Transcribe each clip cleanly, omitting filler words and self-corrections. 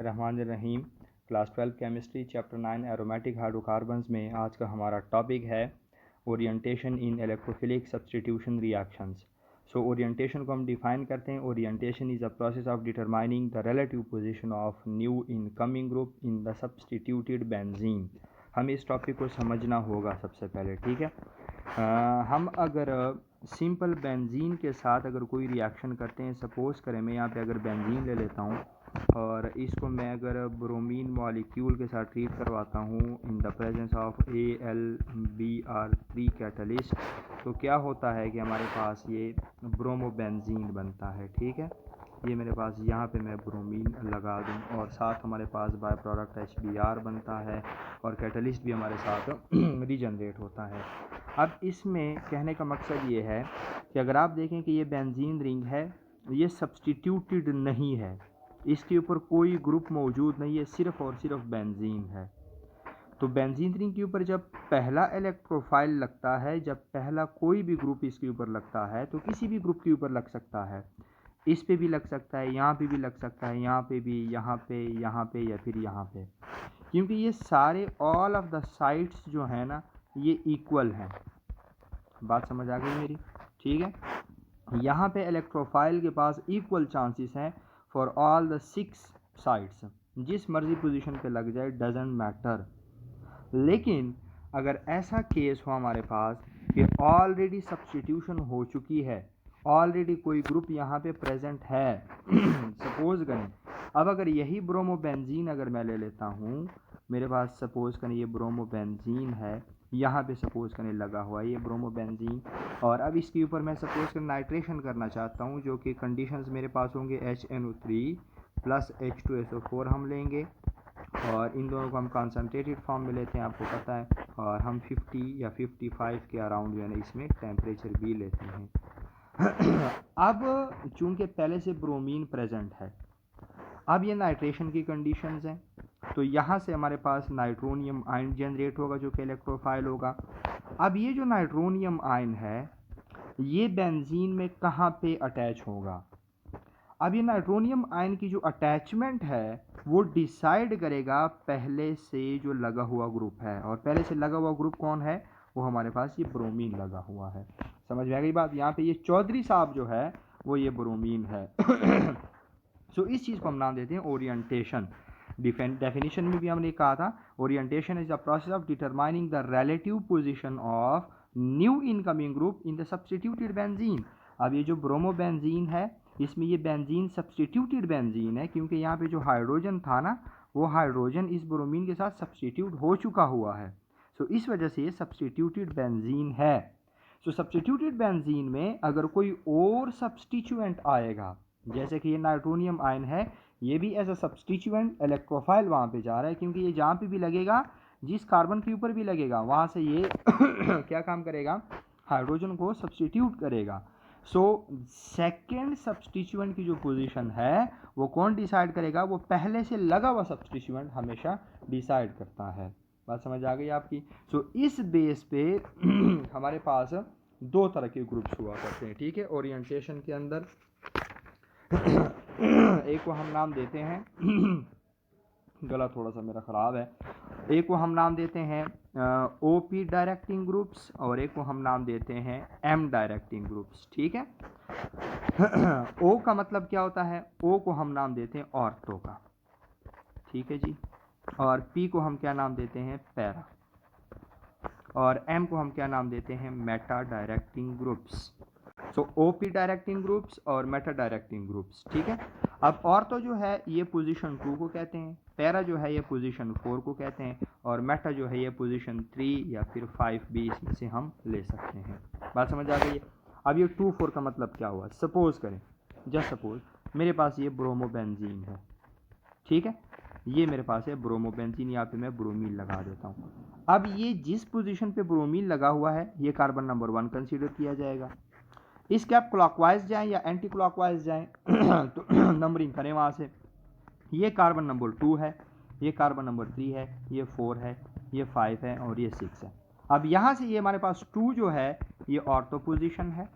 रहमानिर्रहीम। Class 12 chemistry chapter 9 aromatic hydrocarbons में आज का हमारा टॉपिक है orientation in electrophilic substitution reactions. So orientation को हम डिफाइन करते हैं। Orientation is a process of determining the relative position of new incoming group in the substituted benzene. हमें इस टॉपिक को समझना होगा सबसे पहले, ठीक है। हम अगर सिंपल बेंजीन के साथ अगर कोई रिएक्शन करते हैं, सपोज करें मैं यहाँ पे अगर बेंजीन ले लेता हूँ और इसको मैं अगर ब्रोमीन मॉलिक्यूल के साथ ट्रीट करवाता हूँ in the presence of AlBr3 catalyst, तो क्या होता है कि हमारे पास ये ब्रोमोबेंजीन बनता है, ठीक है। ये मेरे पास यहाँ पे मैं ब्रोमीन लगा दूँ और साथ हमारे पास बाय प्रोडक्ट HBr बनता है और कैटलिस्ट भी हमारे साथ रीजनरेट होता है। अब इसमें कहने का मकसद ये है कि अगर आप देखें कि ये बेंजीन रिंग है, ये सब्स्टिट्यूटेड नहीं है, इसके ऊपर कोई ग्रुप मौजूद नहीं है, सिर्फ और सिर्फ बेंजीन है। तो बेंजीन रिंग के ऊपर जब पहला इलेक्ट्रोफाइल लगता है, जब पहला कोई भी ग्रुप इसके ऊपर लगता है, तो किसी भी ग्रुप के ऊपर लग सकता है, इस पे भी लग सकता है, यहाँ पे भी लग सकता है, यहाँ पे भी, यहाँ पे या फिर यहाँ पे, क्योंकि ये सारे ऑल ऑफ द साइड्स जो है ना ये इक्वल हैं। बात समझ आ गई मेरी, ठीक है। यहाँ पे इलेक्ट्रोफाइल के पास इक्वल चांसेस हैं फॉर ऑल द 6 साइड्स, जिस मर्जी पोजीशन पे लग जाए डजेंट मैटर। लेकिन अगर ऐसा केस हो हमारे पास कि ऑलरेडी सब्स्टिट्यूशन हो चुकी है, ऑलरेडी कोई ग्रुप यहाँ पे प्रेजेंट है सपोज करें, अब अगर यही ब्रोमोबेंजीन अगर मैं ले लेता हूँ, मेरे पास सपोज करें ये ब्रोमोबेंजीन है, यहाँ पे सपोज करने लगा हुआ है ये ब्रोमोबेंजीन, और अब इसके ऊपर मैं सपोज कर नाइट्रेशन करना चाहता हूँ, जो कि कंडीशंस मेरे पास होंगे HNO3 प्लस H2SO4 हम लेंगे और इन दोनों को हम कॉन्सनट्रेटेड फॉर्म में लेते हैं, आपको पता है, और हम 50 या 55 के अराउंड जो है ना इसमें टेम्परेचर भी लेते हैं। अब चूंकि पहले से ब्रोमीन प्रेजेंट है, अब ये नाइट्रेशन की कंडीशंस हैं, तो यहाँ से हमारे पास नाइट्रोनियम आयन जनरेट होगा जो कि इलेक्ट्रोफाइल होगा। अब ये जो नाइट्रोनियम आयन है ये बेंजीन में कहाँ पे अटैच होगा? अब ये नाइट्रोनियम आयन की जो अटैचमेंट है वो डिसाइड करेगा पहले से जो लगा हुआ ग्रुप है, और पहले से लगा हुआ ग्रुप कौन है? वो हमारे पास ये ब्रोमीन लगा हुआ है। समझ में आ गई बात? यहाँ पे ये चौधरी साहब जो है वो ये ब्रोमीन है। सो इस चीज़ को हम नाम देते हैं ओरिएंटेशन। डेफिनेशन में भी हमने कहा था orientation is the process of determining the relative position of new incoming group in the substituted benzene. अब ये जो ब्रोमोबेंजीन है इसमें ये बेंजीन सब्स्टिट्यूटेड बेंजीन है, क्योंकि यहाँ पे जो हाइड्रोजन था ना वो हाइड्रोजन इस ब्रोमीन के साथ सब्स्टिट्यूट हो चुका हुआ है। सो इस वजह से ये सब्स्टिट्यूटेड बेंजीन है। सो सब्स्टिट्यूटेड बेंजीन में अगर कोई और सब्स्टिट्यूएंट आएगा, जैसे कि ये नाइट्रोनियम आयन है, ये भी एज अ सब्स्टिट्यूएंट इलेक्ट्रोफाइल वहाँ पे जा रहा है, क्योंकि ये जहाँ पे भी लगेगा, जिस कार्बन के ऊपर भी लगेगा, वहाँ से ये क्या काम करेगा? हाइड्रोजन को सब्स्टिट्यूट करेगा। सो सेकेंड सब्स्टिट्यूएंट की जो पोजीशन है वो कौन डिसाइड करेगा? वो पहले से लगा हुआ सब्स्टिट्यूएंट हमेशा डिसाइड करता है। बात समझ आ गई आपकी? सो इस बेस पे हमारे पास दो तरह के ग्रुप्स हुआ करते हैं, ठीक है, ओरिएंटेशन के अंदर। एक को हम नाम देते हैं गला थोड़ा सा मेरा ख़राब है, एक को हम नाम देते हैं OP डायरेक्टिंग ग्रुप्स और एक को हम नाम देते हैं M डायरेक्टिंग ग्रुप्स, ठीक है। O का मतलब क्या होता है? O को हम नाम देते हैं ऑर्थो का, ठीक है जी, और P को हम क्या नाम देते हैं? पैरा, और M को हम क्या नाम देते हैं? Meta directing groups. So OP directing groups और मेटा डायरेक्टिंग ग्रुप्स, ठीक है। अब ऑर्थो जो है ये पोजीशन 2 को कहते हैं, पैरा जो है ये पोजीशन 4 को कहते हैं, और मेटा जो है ये पोजीशन 3 या फिर 5 भी इसमें से हम ले सकते हैं। बात समझ आ गई है? अब ये 2-4 का मतलब क्या हुआ? सपोज करें, जस्ट सपोज मेरे पास ये ब्रोमोबेंजीन है, ठीक है, ये मेरे पास है ब्रोमोबेंजीन, यहाँ पे मैं ब्रोमीन लगा देता हूँ। अब ये जिस पोजीशन पे ब्रोमीन लगा हुआ है ये कार्बन नंबर 1 कंसीडर किया जाएगा। इसके आप क्लॉकवाइज जाएं या एंटी क्लॉकवाइज जाएं तो नंबरिंग करें वहाँ से, ये कार्बन नंबर 2 है, ये कार्बन नंबर 3 है, ये 4 है, ये 5 है और ये 6 है। अब यहाँ से ये हमारे पास 2 जो है ये ऑर्थो पोजीशन है,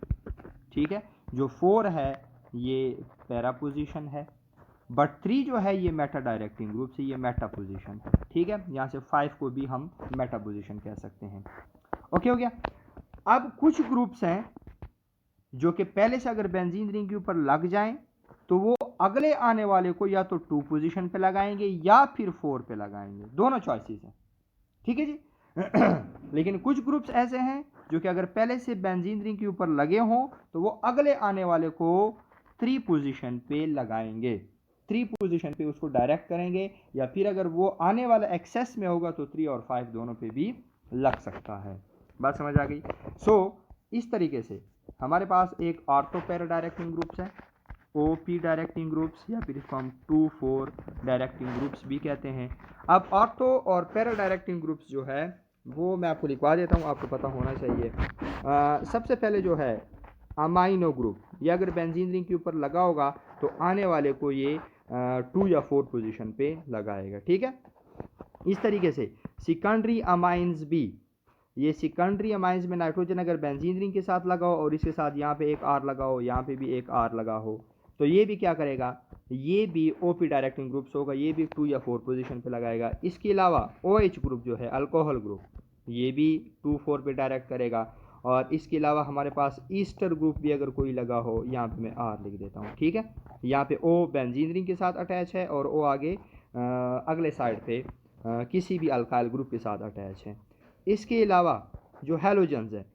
ठीक है, जो 4 है ये पैरा पोजीशन है, बट 3 जो है ये मेटा डायरेक्टिंग ग्रुप से, ये मेटा पोजीशन, ठीक है। यहाँ से 5 को भी हम मेटा पोजीशन कह सकते हैं। ओके हो गया। अब कुछ ग्रुप्स हैं जो कि पहले से अगर बेंजीन रिंग के ऊपर लग जाएं तो वो अगले आने वाले को या तो 2 पोजीशन पे लगाएंगे या फिर 4 पे लगाएंगे, दोनों चॉइसेस हैं, ठीक है जी। लेकिन कुछ ग्रुप्स ऐसे हैं जो कि अगर पहले से बेंजीन रिंग के ऊपर लगे हों तो वो अगले आने वाले को 3 पोजीशन पे लगाएंगे, 3 पोजीशन पे उसको डायरेक्ट करेंगे, या फिर अगर वो आने वाला एक्सेस में होगा तो 3 और 5 दोनों पे भी लग सकता है। बात समझ आ गई। सो इस तरीके से हमारे पास एक ऑर्थो पैरा डायरेक्टिंग ग्रुप्स है, ओपी डायरेक्टिंग ग्रुप्स, या फिर इसको हम 2-4 डायरेक्टिंग ग्रुप्स भी कहते हैं। अब ऑर्थो और पैरा डायरेक्टिंग ग्रुप्स जो है वो मैं आपको लिखवा देता हूँ, आपको पता होना चाहिए। सबसे पहले जो है अमाइनो ग्रुप, ये अगर बेंजीन रिंग के ऊपर लगा होगा तो आने वाले को ये 2 या 4 पोजीशन पे लगाएगा, ठीक है। इस तरीके से सेकेंडरी अमाइंस भी, ये सेकेंडरी अमाइंस में नाइट्रोजन अगर बेंजीन रिंग के साथ लगा हो और इसके साथ यहाँ पे एक आर लगा हो, यहाँ पे भी एक आर लगा हो, तो ये भी क्या करेगा, ये भी ओपी डायरेक्टिंग ग्रुप्स होगा, ये भी 2 या 4 पोजीशन पे लगाएगा। इसके अलावा OH ग्रुप जो है अल्कोहल ग्रुप, ये भी 2-4 पे डायरेक्ट करेगा। और इसके अलावा हमारे पास ईस्टर ग्रुप भी अगर कोई लगा हो, यहाँ पे मैं आर लिख देता हूँ, ठीक है। यहाँ पे O बेंजीन रिंग के साथ अटैच है और O आगे अगले साइड पे किसी भी अल्काइल ग्रुप के साथ अटैच है। इसके अलावा जो हैलोजेंस है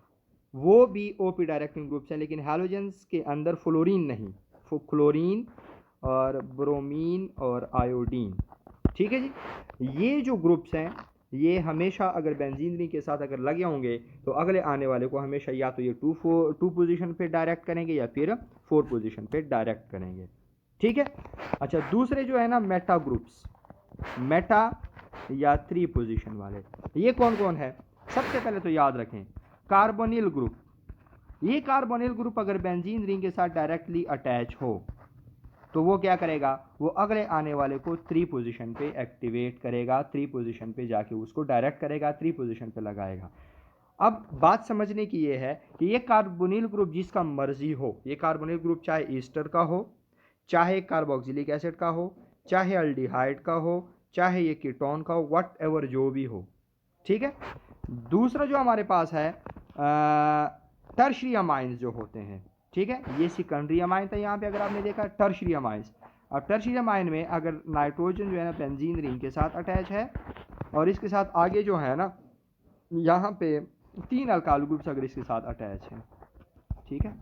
वो भी ओपी डायरेक्टिंग ग्रुप्स हैं, लेकिन हैलोजेंस के अंदर फ्लोरीन नहीं, क्लोरीन और ब्रोमीन और आयोडीन, ठीक है जी। ये जो ग्रुप्स हैं ये हमेशा अगर बेंजीन रिंग के साथ अगर लगे होंगे तो अगले आने वाले को हमेशा या तो ये 2 पोजीशन पे डायरेक्ट करेंगे या फिर 4 पोजीशन पे डायरेक्ट करेंगे, ठीक है। अच्छा, दूसरे जो है ना मेटा ग्रुप्स, मेटा या 3 पोजीशन वाले, ये कौन कौन है? सबसे पहले तो याद रखें कार्बोनिल ग्रुप। ये कार्बोनिल ग्रुप अगर बेंजीन रिंग के साथ डायरेक्टली अटैच हो तो वो क्या करेगा, वो अगले आने वाले को 3 पोजीशन पे एक्टिवेट करेगा, 3 पोजीशन पे जाके उसको डायरेक्ट करेगा, 3 पोजीशन पे लगाएगा। अब बात समझने की ये है कि ये कार्बोनिल ग्रुप जिसका मर्जी हो, ये कार्बोनिल ग्रुप चाहे ईस्टर का हो, चाहे कार्बोक्सिलिक एसिड का हो, चाहे अल्डिहाइड का हो, चाहे ये कीटोन का हो, वट एवर जो भी हो, ठीक है। दूसरा जो हमारे पास है टर्शरी अमाइंस जो होते हैं, ठीक है, ये सेकेंडरी अमाइन था यहाँ पे अगर आपने देखा टर्शरी अमाइंस। अब टर्शरी अमाइन में अगर नाइट्रोजन जो है ना बेंजीन रिंग के साथ अटैच है और इसके साथ आगे जो है ना यहाँ पे 3 अल्काइल ग्रुप्स अगर इसके साथ अटैच है, ठीक है,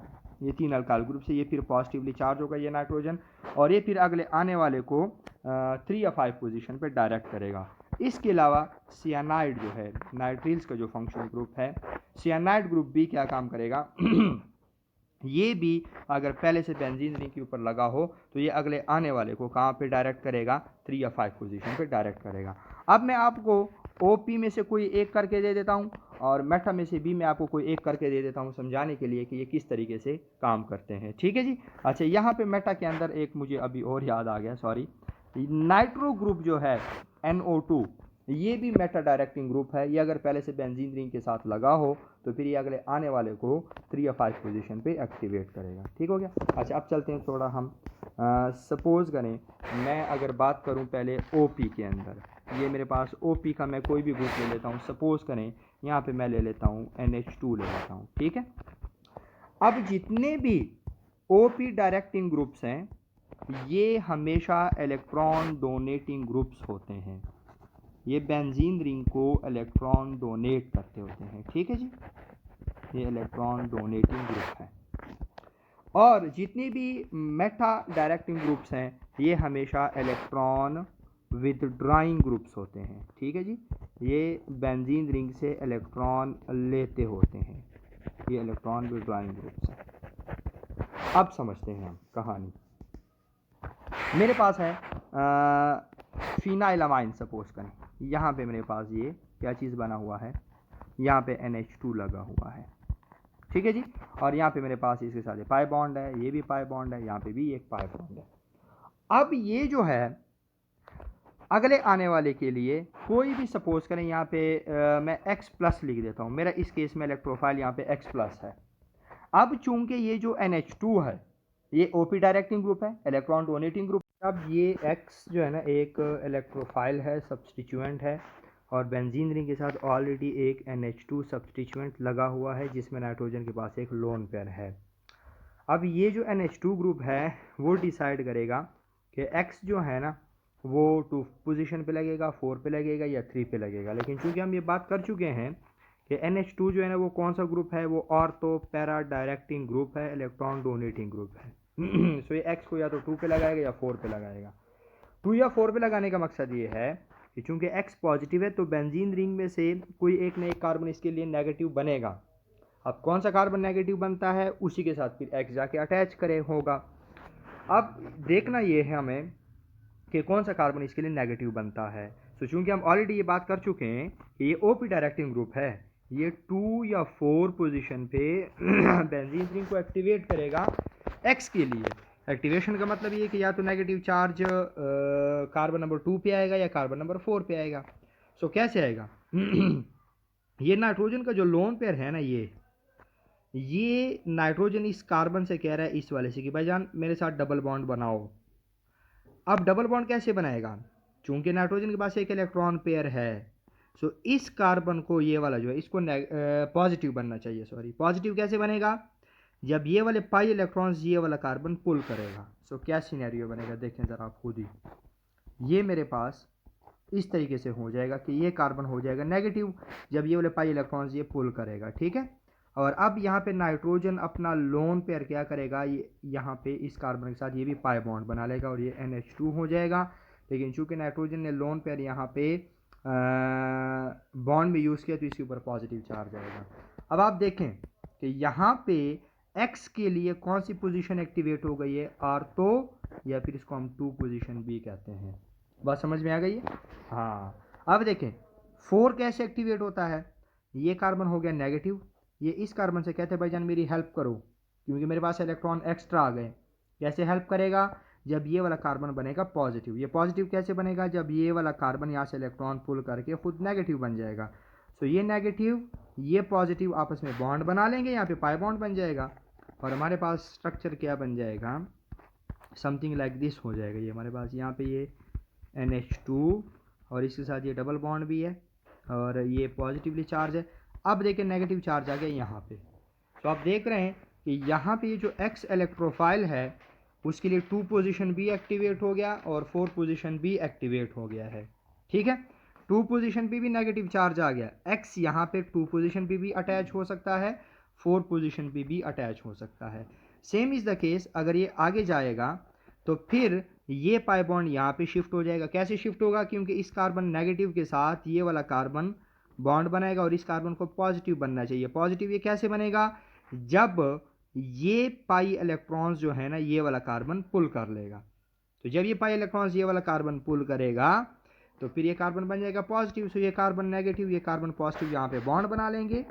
ये 3 अल्काइल ग्रुप से ये फिर पॉजिटिवली चार्ज होगा ये नाइट्रोजन, और ये फिर अगले आने वाले को 3 या 5 पोजीशन पे डायरेक्ट करेगा। इसके अलावा सियानाइड जो है, नाइट्रिल्स का जो फंक्शनल ग्रुप है, सियानाइड ग्रुप भी क्या काम करेगा ये भी अगर पहले से बेंजीन रिंग के ऊपर लगा हो तो ये अगले आने वाले को कहाँ पे डायरेक्ट करेगा, 3 या 5 पोजीशन पे डायरेक्ट करेगा। अब मैं आपको ओपी में से कोई एक करके दे देता हूँ और मेटा में से भी मैं आपको कोई एक करके दे देता हूँ समझाने के लिए कि ये किस तरीके से काम करते हैं, ठीक है जी। अच्छा, यहाँ पे मेटा के अंदर एक मुझे अभी और याद आ गया, सॉरी, नाइट्रो ग्रुप जो है NO2, ये भी मेटा डायरेक्टिंग ग्रुप है। ये अगर पहले से बेंजीन रिंग के साथ लगा हो तो फिर ये अगले आने वाले को 3 या 5 पोजीशन पे एक्टिवेट करेगा, ठीक हो गया। अच्छा, अब चलते हैं थोड़ा हम सपोज करें मैं अगर बात करूं पहले ओपी के अंदर, ये मेरे पास ओपी का मैं कोई भी ग्रुप ले लेता हूं, सपोज करें यहाँ पे मैं ले लेता हूं NH2 ले लेता हूं, ठीक है। अब जितने भी ओपी डायरेक्टिंग ग्रुप्स हैं ये हमेशा इलेक्ट्रॉन डोनेटिंग ग्रुप्स होते हैं, ये बेंजीन रिंग को इलेक्ट्रॉन डोनेट करते होते हैं, ठीक है जी, ये इलेक्ट्रॉन डोनेटिंग ग्रुप है। और जितनी भी मेटा डायरेक्टिंग ग्रुप्स हैं ये हमेशा इलेक्ट्रॉन विदड्रॉइंग ग्रुप्स होते हैं, ठीक है जी, ये बेंजीन रिंग से इलेक्ट्रॉन लेते होते हैं, ये इलेक्ट्रॉन विदड्रॉइंग ग्रुप्स हैं। अब समझते हैं हम कहानी। मेरे पास है फिनाइलामाइन, सपोज करें यहाँ पे मेरे पास ये क्या चीज़ बना हुआ है, यहाँ पे NH2 लगा हुआ है, ठीक है जी, और यहाँ पे मेरे पास इसके साथ पाई बॉन्ड है, ये भी पाई बॉन्ड है, यहाँ पे भी एक पाई बॉन्ड है। अब ये जो है अगले आने वाले के लिए कोई भी सपोज करें यहाँ पे मैं X+ लिख देता हूँ, मेरा इस केस में इलेक्ट्रोफाइल यहाँ पे X+ है। अब चूंकि ये जो NH2 है ये OP डायरेक्टिंग ग्रुप है, इलेक्ट्रॉन डोनेटिंग ग्रुप, अब ये X जो है ना एक इलेक्ट्रोफाइल है, सब्स्टिट्यूएंट है, और बेंजीन रिंग के साथ ऑलरेडी एक NH2 सब्स्टिट्यूएंट लगा हुआ है जिसमें नाइट्रोजन के पास एक लोन पेयर है। अब ये जो NH2 ग्रुप है वो डिसाइड करेगा कि X जो है ना वो 2 पोजीशन पे लगेगा, 4 पे लगेगा या 3 पे लगेगा। लेकिन चूंकि हम ये बात कर चुके हैं कि NH2 जो है ना वो कौन सा ग्रुप है, वो ऑर्थो पैरा डायरेक्टिंग ग्रुप है, इलेक्ट्रॉन डोनेटिंग ग्रुप है। सो ये X को या तो 2 पे लगाएगा या 4 पे लगाएगा। 2 या 4 पे लगाने का मकसद ये है कि चूंकि X पॉजिटिव है तो बेंजीन रिंग में से कोई एक ना एक कार्बन इसके लिए नेगेटिव बनेगा। अब कौन सा कार्बन नेगेटिव बनता है उसी के साथ फिर X जाके अटैच करे होगा। अब देखना ये है हमें कि कौन सा कार्बन इसके लिए नेगेटिव बनता है। तो चूंकि हम ऑलरेडी ये बात कर चुके हैं कि ये OP डायरेक्टिंग ग्रुप है, ये 2 या 4 पोजीशन पे बेंजीन रिंग को एक्टिवेट करेगा X के लिए। एक्टिवेशन का मतलब ये कि या तो नेगेटिव चार्ज कार्बन नंबर 2 पे आएगा या कार्बन नंबर 4 पे आएगा। सो कैसे आएगा? ये नाइट्रोजन का जो लोन पेयर है ना, ये नाइट्रोजन इस कार्बन से कह रहा है इस वाले से कि भाईजान मेरे साथ डबल बॉन्ड बनाओ। अब डबल बॉन्ड कैसे बनाएगा? चूंकि नाइट्रोजन के पास एक इलेक्ट्रॉन पेयर है, सो इस कार्बन को ये वाला जो है इसको पॉजिटिव बनना चाहिए। सॉरी, पॉजिटिव कैसे बनेगा? जब ये वाले पाई इलेक्ट्रॉन्स ये वाला कार्बन पुल करेगा। सो क्या सिनेरियो बनेगा देखें ज़रा आप खुद ही। ये मेरे पास इस तरीके से हो जाएगा कि ये कार्बन हो जाएगा नेगेटिव जब ये वाले पाई इलेक्ट्रॉन्स ये पुल करेगा, ठीक है। और अब यहाँ पे नाइट्रोजन अपना लोन पेयर क्या करेगा, ये यहाँ पे इस कार्बन के साथ ये भी पाई बॉन्ड बना लेगा और ये NH2 हो जाएगा। लेकिन चूंकि नाइट्रोजन ने लोन पेयर यहाँ पे बॉन्ड में यूज़ किया तो इसके ऊपर पॉजिटिव चार्ज आएगा। अब आप देखें कि यहाँ पे X के लिए कौन सी पोजीशन एक्टिवेट हो गई है, ऑर्थो, या फिर इसको हम 2 पोजीशन भी कहते हैं। बात समझ में आ गई है? हाँ। अब देखें 4 कैसे एक्टिवेट होता है। ये कार्बन हो गया नेगेटिव, ये इस कार्बन से कहते हैं भाईजान मेरी हेल्प करो क्योंकि मेरे पास इलेक्ट्रॉन एक्स्ट्रा आ गए। कैसे हेल्प करेगा? जब ये वाला कार्बन बनेगा पॉजिटिव। ये पॉजिटिव कैसे बनेगा? जब ये वाला कार्बन यहाँ से इलेक्ट्रॉन पुल करके खुद नेगेटिव बन जाएगा। सो ये नेगेटिव ये पॉजिटिव आपस में बॉन्ड बना लेंगे, यहाँ पे पाई बॉन्ड बन जाएगा और हमारे पास स्ट्रक्चर क्या बन जाएगा, समथिंग लाइक दिस हो जाएगा। ये हमारे पास यहाँ पे ये NH2 और इसके साथ ये डबल बॉन्ड भी है और ये पॉजिटिवली चार्ज है। अब देखिए नेगेटिव चार्ज आ गया यहाँ पे। तो आप देख रहे हैं कि यहाँ पे ये जो X इलेक्ट्रोफाइल है उसके लिए 2 पोजीशन भी एक्टिवेट हो गया और 4 पोजीशन भी एक्टिवेट हो गया है, ठीक है। 2 पोजीशन पे भी नेगेटिव चार्ज आ गया। X यहाँ पे 2 पोजीशन पे भी अटैच हो सकता है, 4 पोजीशन पे भी अटैच हो सकता है। सेम इज़ द केस अगर ये आगे जाएगा तो फिर ये पाई बॉन्ड यहाँ पे शिफ्ट हो जाएगा। कैसे शिफ्ट होगा? क्योंकि इस कार्बन नेगेटिव के साथ ये वाला कार्बन बॉन्ड बनाएगा और इस कार्बन को पॉजिटिव बनना चाहिए। पॉजिटिव ये कैसे बनेगा? जब ये पाई इलेक्ट्रॉन्स जो है ना ये वाला कार्बन पुल कर लेगा। तो जब ये पाई इलेक्ट्रॉन्स ये वाला कार्बन पुल करेगा तो फिर ये कार्बन बन जाएगा पॉजिटिव। सो ये कार्बन नेगेटिव ये कार्बन पॉजिटिव यहाँ पे बॉन्ड बना लेंगे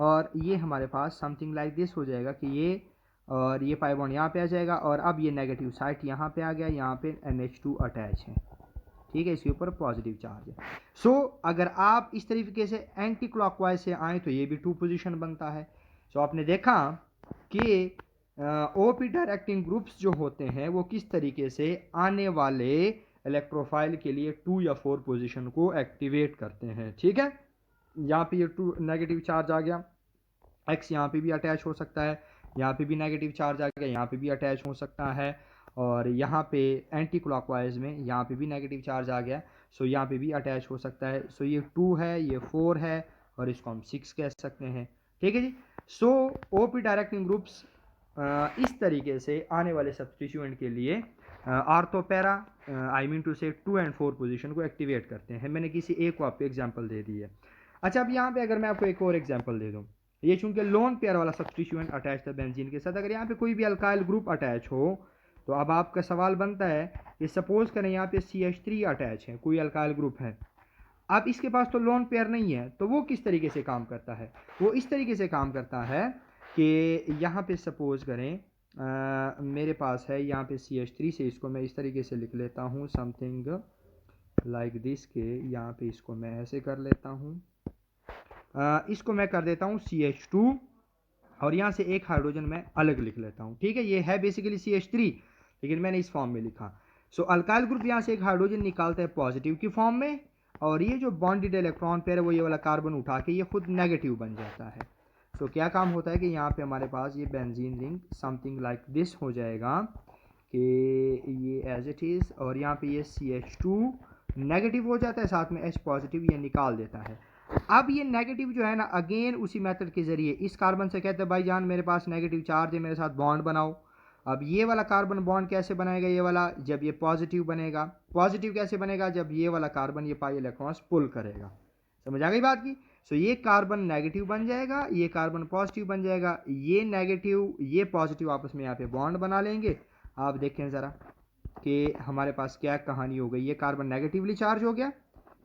और ये हमारे पास समथिंग लाइक दिस हो जाएगा कि ये और ये पाई बॉन्ड यहाँ पे आ जाएगा और अब ये नेगेटिव साइड यहाँ पे आ गया, यहाँ पे NH2 अटैच है, ठीक है, इसके ऊपर पॉजिटिव चार्ज है। सो अगर आप इस तरीके से एंटी क्लॉकवाइज से आए तो ये भी 2 पोजीशन बनता है। सो आपने देखा कि OP डायरेक्टिंग ग्रुप्स जो होते हैं वो किस तरीके से आने वाले इलेक्ट्रोफाइल के लिए 2 या 4 पोजीशन को एक्टिवेट करते हैं, ठीक है। यहाँ पे ये 2 नेगेटिव चार्ज आ गया, X यहाँ पे भी अटैच हो सकता है, यहाँ पे भी नेगेटिव चार्ज आ गया, यहाँ पे भी अटैच हो सकता है और यहाँ पे एंटी क्लॉकवाइज में यहाँ पे भी नेगेटिव चार्ज आ गया। सो यहाँ पे भी अटैच हो सकता है। सो ये 2 है, ये 4 है और इसको हम 6 कह सकते हैं, ठीक है जी। सो OP डायरेक्टिंग ग्रुप्स इस तरीके से आने वाले सब्स्टिट्यूएंट के लिए ऑर्थोपैरा आई मीन टू से 2 और 4 पोजीशन को एक्टिवेट करते हैं। मैंने किसी एक को आपको एग्जांपल दे दी है। अच्छा, अब यहाँ पे अगर मैं आपको एक और एग्जांपल दे दूँ, ये चूंकि लोन पेयर वाला सब्स्टिट्यूएंट अटैच था बेंजीन के साथ, अगर यहाँ पे कोई भी अल्काइल ग्रुप अटैच हो तो अब आपका सवाल बनता है कि सपोज करें यहाँ पे CH3 अटैच है, कोई अल्काइल ग्रुप है। अब इसके पास तो लोन पेयर नहीं है तो वो किस तरीके से काम करता है? वो इस तरीके से काम करता है कि यहाँ पे सपोज करें मेरे पास है यहाँ पे CH3 से, इसको मैं इस तरीके से लिख लेता हूँ समथिंग लाइक दिस के, यहाँ पे इसको मैं ऐसे कर लेता हूँ, इसको मैं कर देता हूँ CH2 और यहाँ से एक हाइड्रोजन मैं अलग लिख लेता हूँ, ठीक है। ये है बेसिकली CH3 लेकिन मैंने इस फॉर्म में लिखा। सो अल्काइल ग्रुप यहाँ से एक हाइड्रोजन निकालता है पॉजिटिव की फॉर्म में, और ये जो बॉन्डेड इलेक्ट्रॉन पेयर है वो ये वाला कार्बन उठा के ये खुद नेगेटिव बन जाता है। सो क्या काम होता है कि यहाँ पे हमारे पास ये benzene ring something like this हो जाएगा कि ये एज इट इज़, और यहाँ पे ये CH2 नेगेटिव हो जाता है, साथ में H पॉजिटिव ये निकाल देता है। अब ये नेगेटिव जो है ना, अगेन उसी मेथड के जरिए इस कार्बन से कहते हैं भाई जान मेरे पास नेगेटिव चार्ज है, मेरे साथ बॉन्ड बनाओ। अब ये वाला कार्बन बॉन्ड कैसे बनाएगा ये वाला, जब ये पॉजिटिव बनेगा। पॉजिटिव कैसे बनेगा, जब ये वाला कार्बन ये पाई इलेक्ट्रॉन्स पुल करेगा। समझ आ गई बात की। सो ये कार्बन नेगेटिव बन जाएगा, ये कार्बन पॉजिटिव बन जाएगा, ये नेगेटिव ये पॉजिटिव आपस में यहाँ पे बॉन्ड बना लेंगे। आप देखें ज़रा कि हमारे पास क्या कहानी हो गई। ये कार्बन नेगेटिवली चार्ज हो गया,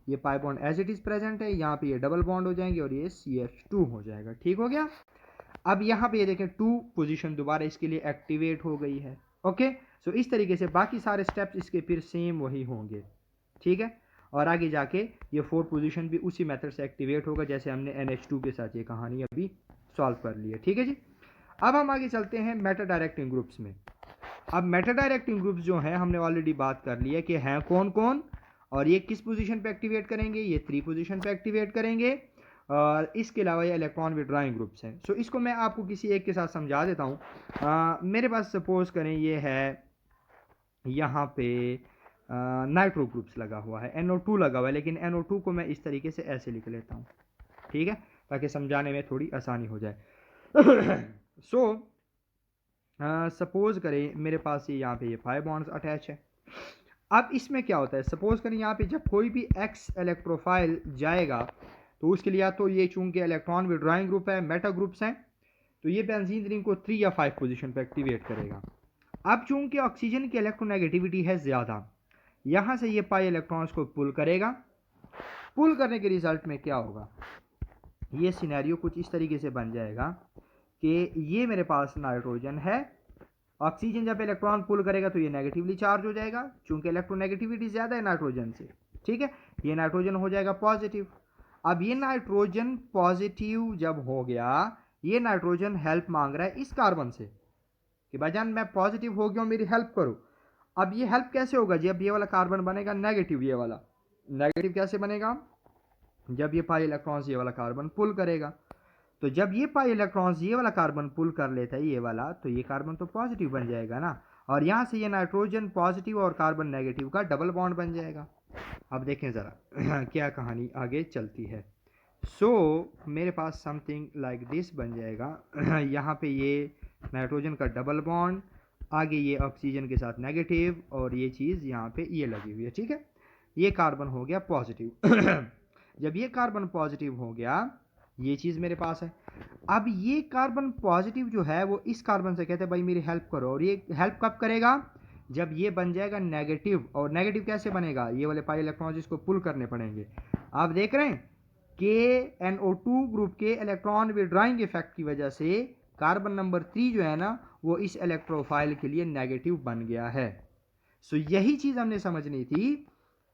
ये pi bond as it is present है, यहाँ पे ये डबल बॉन्ड हो जाएंगे और ये CH2 हो जाएगा। ठीक हो गया। अब यहाँ पे ये देखें 2 पोजीशन दोबारा इसके लिए एक्टिवेट हो गई है। ओके, सो इस तरीके से बाकी सारे स्टेप्स इसके फिर सेम वही होंगे। ठीक है, और आगे जाके ये 4 पोजीशन भी उसी मेथड से एक्टिवेट होगा जैसे हमने NH2 के साथ ये कहानी अभी सॉल्व कर ली है। ठीक है जी। अब हम आगे चलते हैं मेटा डायरेक्टिंग ग्रुप्स में। अब मेटा डायरेक्टिंग ग्रुप्स जो हैं हमने ऑलरेडी बात कर ली है कि हैं कौन कौन, और ये किस पोजीशन पे एक्टिवेट करेंगे, ये 3 पोजीशन पे एक्टिवेट करेंगे, और इसके अलावा ये इलेक्ट्रॉन विड्रॉइंग ग्रुप्स हैं। सो इसको मैं आपको किसी एक के साथ समझा देता हूँ। मेरे पास सपोज करें ये है यहाँ पे नाइट्रो ग्रुप्स लगा हुआ है, NO2 लगा हुआ है, लेकिन NO2 को मैं इस तरीके से ऐसे लिख लेता हूँ। ठीक है, ताकि समझाने में थोड़ी आसानी हो जाए। सो सपोज करें मेरे पास ये यहाँ पे ये 5 बॉन्ड्स अटैच है। अब इसमें क्या होता है, सपोज करें यहाँ पे जब कोई भी X इलेक्ट्रोफाइल जाएगा तो उसके लिए या तो ये चूंकि इलेक्ट्रॉन विड्रॉइंग ग्रुप है, मेटा ग्रुप्स हैं, तो ये बेंजीन रिंग को 3 या 5 पोजीशन पे एक्टिवेट करेगा। अब चूंकि ऑक्सीजन की इलेक्ट्रोनेगेटिविटी है ज़्यादा, यहाँ से ये पाई इलेक्ट्रॉन्स को पुल करेगा। पुल करने के रिजल्ट में क्या होगा, ये सिनेरियो कुछ इस तरीके से बन जाएगा कि ये मेरे पास नाइट्रोजन है, ऑक्सीजन जब इलेक्ट्रॉन पुल करेगा तो ये नेगेटिवली चार्ज हो जाएगा चूंकि इलेक्ट्रोनेगेटिविटी ज़्यादा है नाइट्रोजन से। ठीक है, ये नाइट्रोजन हो जाएगा पॉजिटिव। अब ये नाइट्रोजन पॉजिटिव जब हो गया, ये नाइट्रोजन हेल्प मांग रहा है इस कार्बन से कि भाईजान मैं पॉजिटिव हो गया हूँ, मेरी हेल्प करो। अब ये हेल्प कैसे होगा, जब ये वाला कार्बन बनेगा नेगेटिव, ये वाला नेगेटिव कैसे बनेगा, जब ये पाई इलेक्ट्रॉन्स ये वाला कार्बन पुल करेगा। तो जब ये पाई इलेक्ट्रॉन्स ये वाला कार्बन पुल कर लेता है ये वाला, तो ये कार्बन तो पॉजिटिव बन जाएगा ना, और यहाँ से ये नाइट्रोजन पॉजिटिव और कार्बन नेगेटिव का डबल बॉन्ड बन जाएगा। अब देखें ज़रा क्या कहानी आगे चलती है। सो मेरे पास समथिंग लाइक दिस बन जाएगा। यहाँ पे ये नाइट्रोजन का डबल बॉन्ड, आगे ये ऑक्सीजन के साथ नेगेटिव, और ये चीज़ यहाँ पे ये लगी हुई है। ठीक है, ये कार्बन हो गया पॉजिटिव। जब ये कार्बन पॉजिटिव हो गया, ये चीज़ मेरे पास है। अब ये कार्बन पॉजिटिव जो है वो इस कार्बन से कहते हैं भाई मेरी हेल्प करो, और ये हेल्प कब करेगा, जब ये बन जाएगा नेगेटिव। और नेगेटिव कैसे बनेगा, ये वाले पाई इलेक्ट्रॉन्स इसको पुल करने पड़ेंगे। आप देख रहे हैं कि NO2 ग्रुप के इलेक्ट्रॉन विड्रॉइंग इफेक्ट की वजह से कार्बन नंबर 3 जो है ना वो इस इलेक्ट्रोफाइल के लिए नेगेटिव बन गया है। सो यही चीज़ हमने समझनी थी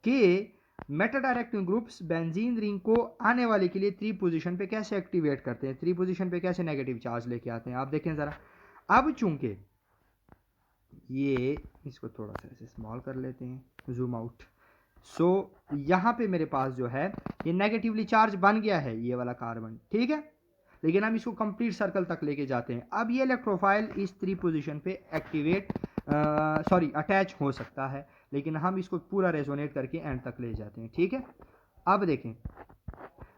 कि Meta directing groups benzene ring को आने वाले के लिए 3 पोजीशन पे कैसे एक्टिवेट करते हैं, 3 पोजीशन पे कैसे नेगेटिव चार्ज लेके आते हैं। आप देखें ज़रा, अब चूंकि ये इसको थोड़ा सा ऐसे स्मॉल कर लेते हैं, जूम आउट। सो यहाँ पे मेरे पास जो है ये नेगेटिवली चार्ज बन गया है ये वाला कार्बन। ठीक है, लेकिन हम इसको कंप्लीट सर्कल तक लेके जाते हैं। अब ये इलेक्ट्रोफाइल इस 3 पोजीशन पे एक्टिवेट अटैच हो सकता है, लेकिन हम इसको पूरा रेजोनेट करके एंड तक ले जाते हैं। ठीक है, अब देखें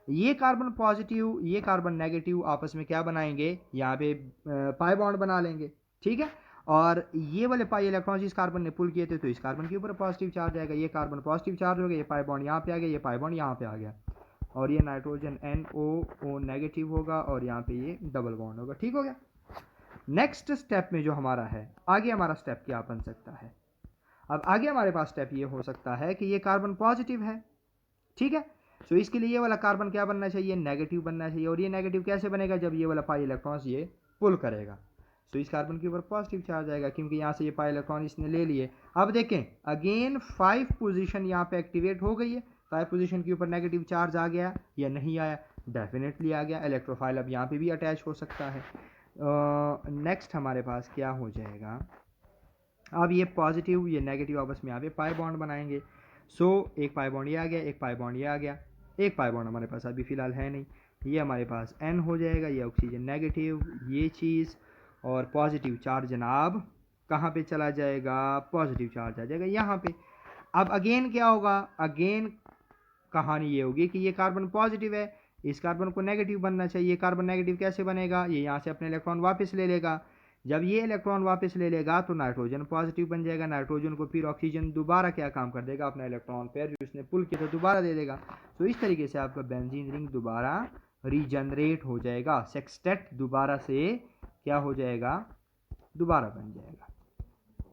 ये कार्बन पॉजिटिव ये कार्बन नेगेटिव आपस में क्या बनाएंगे, यहाँ पे पाई बॉन्ड बना लेंगे। ठीक है, और ये वाले पाई इलेक्ट्रॉन जिस कार्बन ने पुल किए थे तो इस कार्बन के ऊपर पॉजिटिव चार्ज आएगा, ये कार्बन पॉजिटिव चार्ज हो गया, ये पाई बॉन्ड यहाँ पे आ गया, ये पाई बॉन्ड यहाँ पे आ गया, और ये नाइट्रोजन NO नेगेटिव होगा और यहाँ पे ये डबल बॉन्ड होगा। ठीक हो गया। नेक्स्ट स्टेप में जो हमारा है, आगे हमारा स्टेप क्या बन सकता है, अब आगे हमारे पास स्टेप ये हो सकता है कि ये कार्बन पॉजिटिव है। ठीक है, सो इसके लिए ये वाला कार्बन क्या बनना चाहिए, नेगेटिव बनना चाहिए, और ये नेगेटिव कैसे बनेगा, जब ये वाला पाई इलेक्ट्रॉन्स ये पुल करेगा। सो इस कार्बन के ऊपर पॉजिटिव चार्ज आएगा क्योंकि यहाँ से ये पाई इलेक्ट्रॉन इसने ले लिए। अब देखें अगेन 5 पोजीशन यहाँ पे एक्टिवेट हो गई है, 5 पोजीशन के ऊपर नेगेटिव चार्ज आ गया या नहीं आया, डेफिनेटली आ गया। इलेक्ट्रोफाइल अब यहाँ पे भी अटैच हो सकता है। नेक्स्ट हमारे पास क्या हो जाएगा, अब ये पॉजिटिव ये नेगेटिव आपस में यहाँ पे पाई बॉन्ड बनाएंगे। सो एक पाई बॉन्ड ये आ गया, एक पाई बॉन्ड ये आ गया, एक पाई बॉन्ड हमारे पास अभी फ़िलहाल है नहीं, ये हमारे पास N हो जाएगा, ये ऑक्सीजन नेगेटिव ये चीज़, और पॉजिटिव चार्ज जनाब कहाँ पे चला जाएगा, पॉजिटिव चार्ज आ जाएगा यहाँ पे। अब अगेन क्या होगा, अगेन कहानी ये होगी कि ये कार्बन पॉजिटिव है, इस कार्बन को नेगेटिव बनना चाहिए। कार्बन नेगेटिव कैसे बनेगा, ये यहाँ से अपने इलेक्ट्रॉन वापस ले लेगा, जब ये इलेक्ट्रॉन वापस ले लेगा तो नाइट्रोजन पॉजिटिव बन जाएगा, नाइट्रोजन को फिर ऑक्सीजन दोबारा क्या काम कर देगा, अपना इलेक्ट्रॉन पेयर जो उसने पुल किया तो दोबारा दे देगा। तो इस तरीके से आपका बेंजीन रिंग दोबारा रीजनरेट हो जाएगा, सेक्सटेट दोबारा से क्या हो जाएगा, दोबारा बन जाएगा।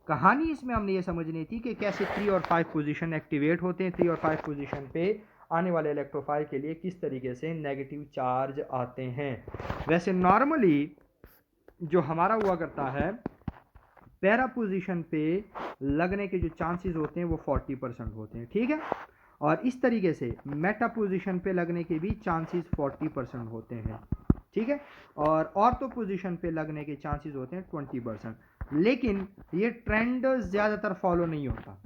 कहानी इसमें हमने ये समझनी थी कि कैसे 3 और 5 पोजीशन एक्टिवेट होते हैं, 3 और 5 पोजीशन पे आने वाले इलेक्ट्रोफाइल के लिए किस तरीके से नेगेटिव चार्ज आते हैं। वैसे नॉर्मली जो हमारा हुआ करता है पैरा पोजीशन पे लगने के जो चांसेस होते हैं वो 40% होते हैं, ठीक है, और इस तरीके से मेटा पोजीशन पे लगने के भी चांसेस 40% होते हैं, ठीक है, और ऑर्थो पोजीशन पे लगने के चांसेस होते हैं 20%। लेकिन ये ट्रेंड ज़्यादातर फॉलो नहीं होता,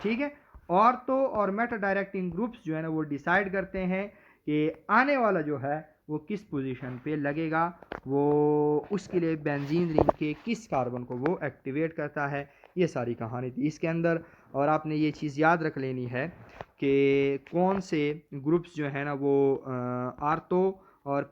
ठीक है। ऑर्थो और मेटा डायरेक्टिंग ग्रुप्स जो है ना वो डिसाइड करते हैं कि आने वाला जो है वो किस पोजीशन पे लगेगा, वो उसके लिए बेंजीन रिंग के किस कार्बन को वो एक्टिवेट करता है। ये सारी कहानी थी इसके अंदर, और आपने ये चीज़ याद रख लेनी है कि कौन से ग्रुप्स जो है ना वो आर्थो और